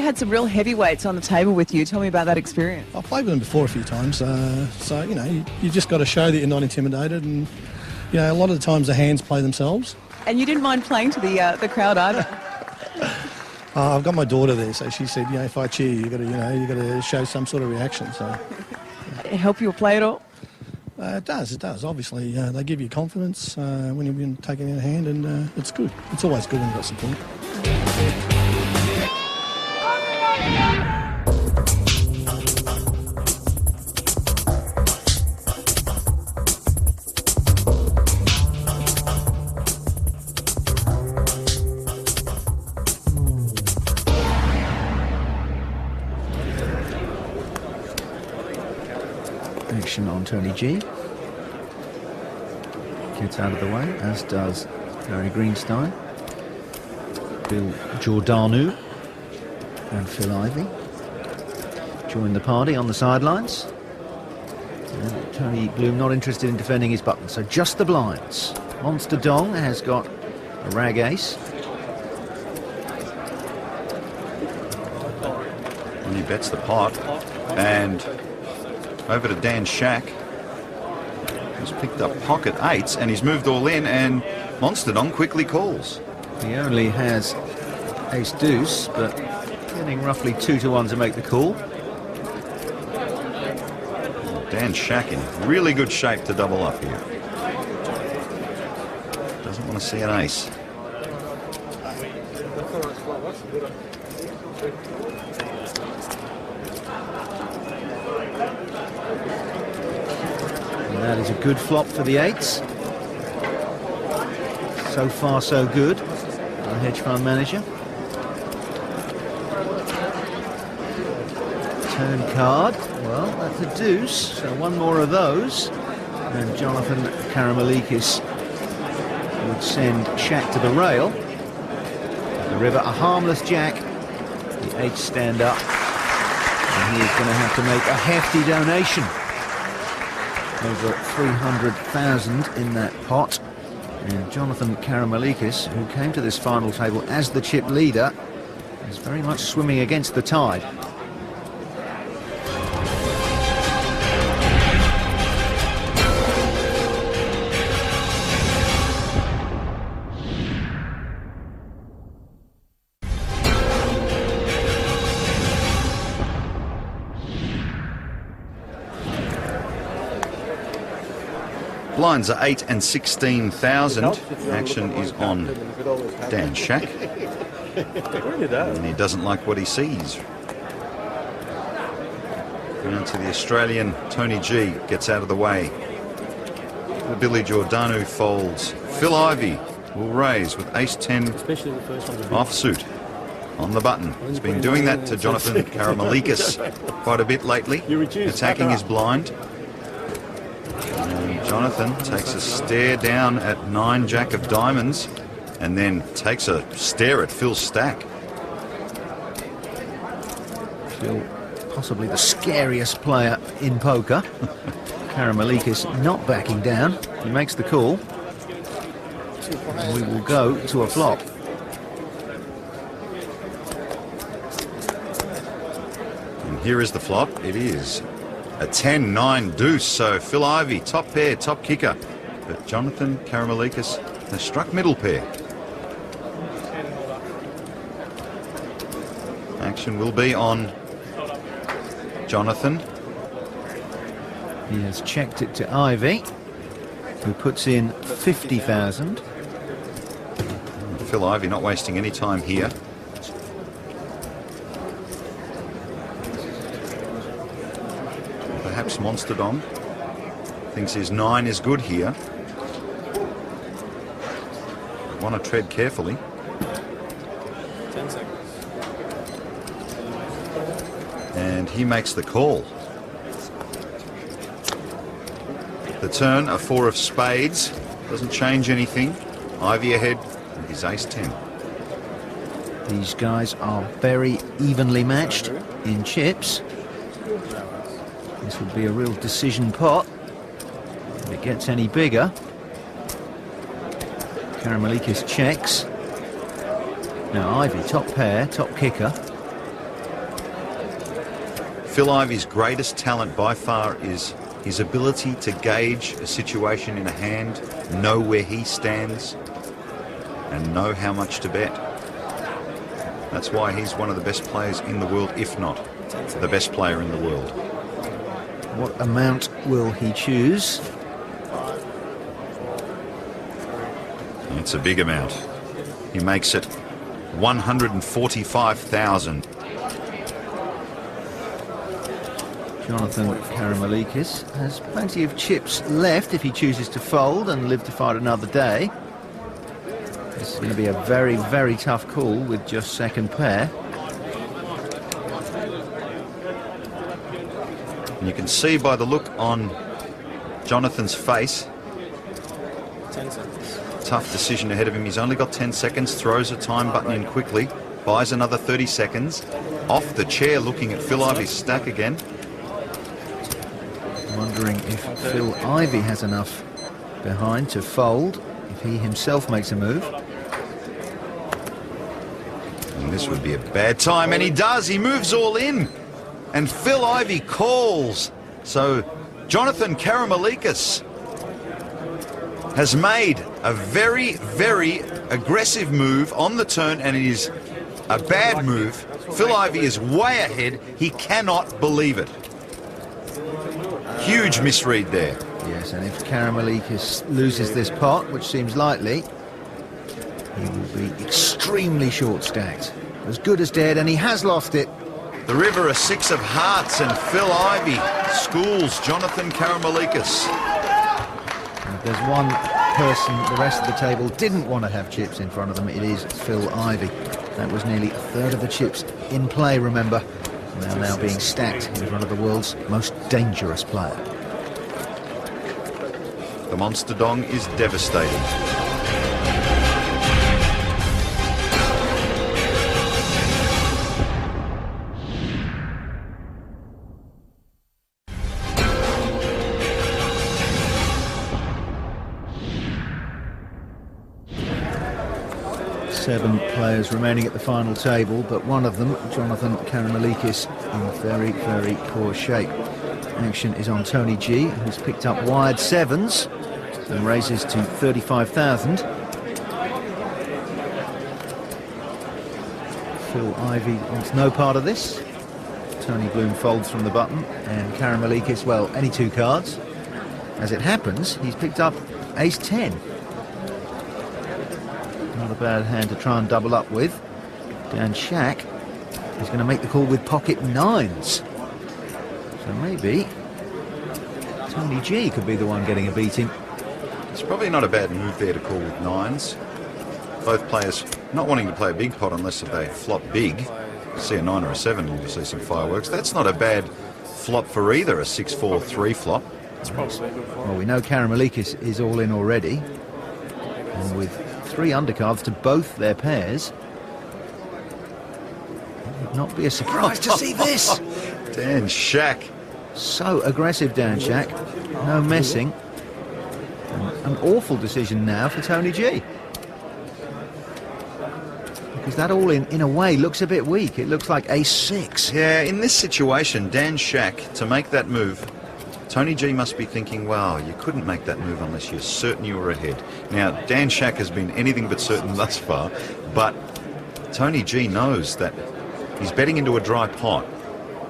you had some real heavyweights on the table with you. Tell me about that experience. I've played with them before a few times, so you know, you just got to show that you're not intimidated, and you know, a lot of the times the hands play themselves. And you didn't mind playing to the crowd either. I've got my daughter there, so she said, you know, if I cheer, you got to show some sort of reaction. So, It help you play at all? It does. Obviously, they give you confidence when you've been taken in hand, and it's good. It's always good when you've got support. Action on Tony G. Gets out of the way, as does Gary Greenstein, Bill Giordano and Phil Ivey. Join the party on the sidelines. And Tony Bloom not interested in defending his button, so just the blinds. Monster Dong has got a rag ace. And he bets the pot, and over to Dan Shack. He's picked up pocket eights and he's moved all in, and Monster Dong quickly calls. He only has ace deuce, but getting roughly 2-1 to make the call. Dan Shack in really good shape to double up here. Doesn't want to see an ace. That is a good flop for the eights. So far, so good. The hedge fund manager. Turn card. Well, that's a deuce. So one more of those. And Jonathan Karamelikis would send Shack to the rail. The river, a harmless jack. The eights stand up. And he is going to have to make a hefty donation. Over 300,000 in that pot. And Jonathan Karamelikis, who came to this final table as the chip leader, is very much swimming against the tide. Blinds are 8 and 16,000. Action is on Dan Shack. And he doesn't like what he sees. Down to the Australian, Tony G gets out of the way. Billy Giordano folds. Phil Ivey will raise with ace-10 offsuit on the button. He's been doing that to Jonathan Karamelikis quite a bit lately, attacking his blind. Jonathan takes a stare down at 9 Jack of Diamonds and then takes a stare at Phil's stack. Phil, possibly the scariest player in poker. Karamelikis not backing down. He makes the call. And we will go to a flop. And here is the flop. It is a 10-9 deuce, so Phil Ivey, top pair, top kicker. But Jonathan Karamelikis has struck middle pair. Action will be on Jonathan. He has checked it to Ivey, who puts in 50,000. Phil Ivey not wasting any time here. Perhaps Monster Dong thinks his 9 is good here. Want to tread carefully. 10 seconds. And he makes the call. The turn, a 4 of spades. Doesn't change anything. Ivey ahead with his ace-10. These guys are very evenly matched in chips. This would be a real decision pot if it gets any bigger. Karamelikis checks. Now Ivey, top pair, top kicker. Phil Ivy's greatest talent by far is his ability to gauge a situation in a hand, know where he stands, and know how much to bet. That's why he's one of the best players in the world, if not the best player in the world. What amount will he choose? It's a big amount. He makes it 145,000. Jonathan Karamalikis has plenty of chips left if he chooses to fold and live to fight another day. This is going to be a very, very tough call with just second pair. And you can see by the look on Jonathan's face, 10 seconds. tough decision ahead of him. He's only got 10 seconds, throws a time button in quickly, buys another 30 seconds, off the chair looking at Phil Ivy's stack again. Wondering if Phil Ivy has enough behind to fold, if he himself makes a move. And this would be a bad time, and he does. He moves all in, and Phil Ivy calls. So Jonathan Karamalikis has made a very, very aggressive move on the turn, and it is a bad move. Phil Ivy is way ahead. He cannot believe it. Huge misread there. Yes, and if Karamalikis loses this pot, which seems likely, he will be extremely short-stacked. As good as dead, and he has lost it. The river, a six of hearts, and Phil Ivy schools Jonathan Karamalikis. And if there's one person the rest of the table didn't want to have chips in front of them, it is Phil Ivy. That was nearly a third of the chips in play, remember. They are now being stacked in front of the world's most dangerous player. The monster dong is devastating. 7 players remaining at the final table, but one of them, Jonathan Karamalikis, in very, very poor shape. Action is on Tony G, who's picked up wired 7s and raises to 35,000. Phil Ivy wants no part of this. Tony Bloom folds from the button, and Karamalikis, well, any 2 cards. As it happens, he's picked up ace-10. Not a bad hand to try and double up with. Dan Shack is going to make the call with pocket 9s. So maybe Tony G could be the one getting a beating. It's probably not a bad move there to call with 9s. Both players not wanting to play a big pot unless if they flop big. See a 9 or a 7 and you'll see some fireworks. That's not a bad flop for either, a 6-4-3 flop. Well, we know Karamalikis is all in already. And with 3 undercards to both their pairs, it would not be a surprise to see this. Dan Shack. So aggressive, Dan Shack. No messing. An awful decision now for Tony G. Because that all in a way looks a bit weak. It looks like ace-6. Yeah, in this situation, Dan Shack, to make that move, Tony G must be thinking, wow, you couldn't make that move unless you're certain you were ahead. Now, Dan Shack has been anything but certain thus far, but Tony G knows that he's betting into a dry pot.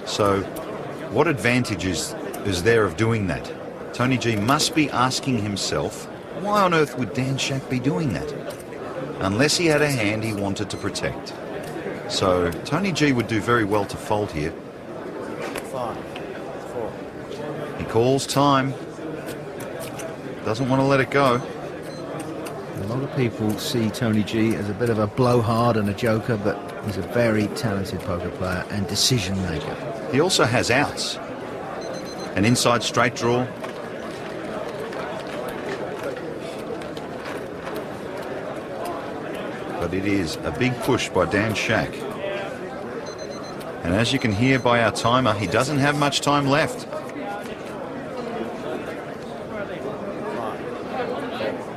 So what advantage is there of doing that? Tony G must be asking himself, why on earth would Dan Shack be doing that? Unless he had a hand he wanted to protect. So Tony G would do very well to fold here. 5, 4. He calls time. Doesn't want to let it go. A lot of people see Tony G as a bit of a blowhard and a joker, but he's a very talented poker player and decision maker. He also has outs. An inside straight draw. But it is a big push by Dan Shack. And as you can hear by our timer, he doesn't have much time left.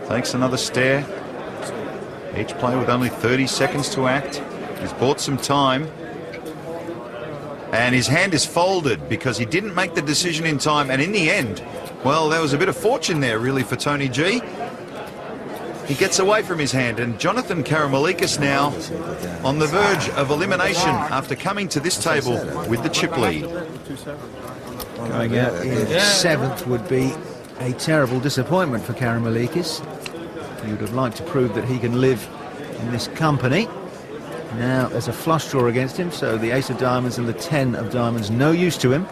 Takes another stare. Each player with only 30 seconds to act. He's bought some time. And his hand is folded because he didn't make the decision in time. And in the end, well, there was a bit of fortune there, really, for Tony G. He gets away from his hand, and Jonathan Karamelikis now on the verge of elimination after coming to this table with the chip lead. Going out in 7th would be a terrible disappointment for Karamelikis. He would have liked to prove that he can live in this company. Now there's a flush draw against him, so the ace of diamonds and the 10 of diamonds, no use to him.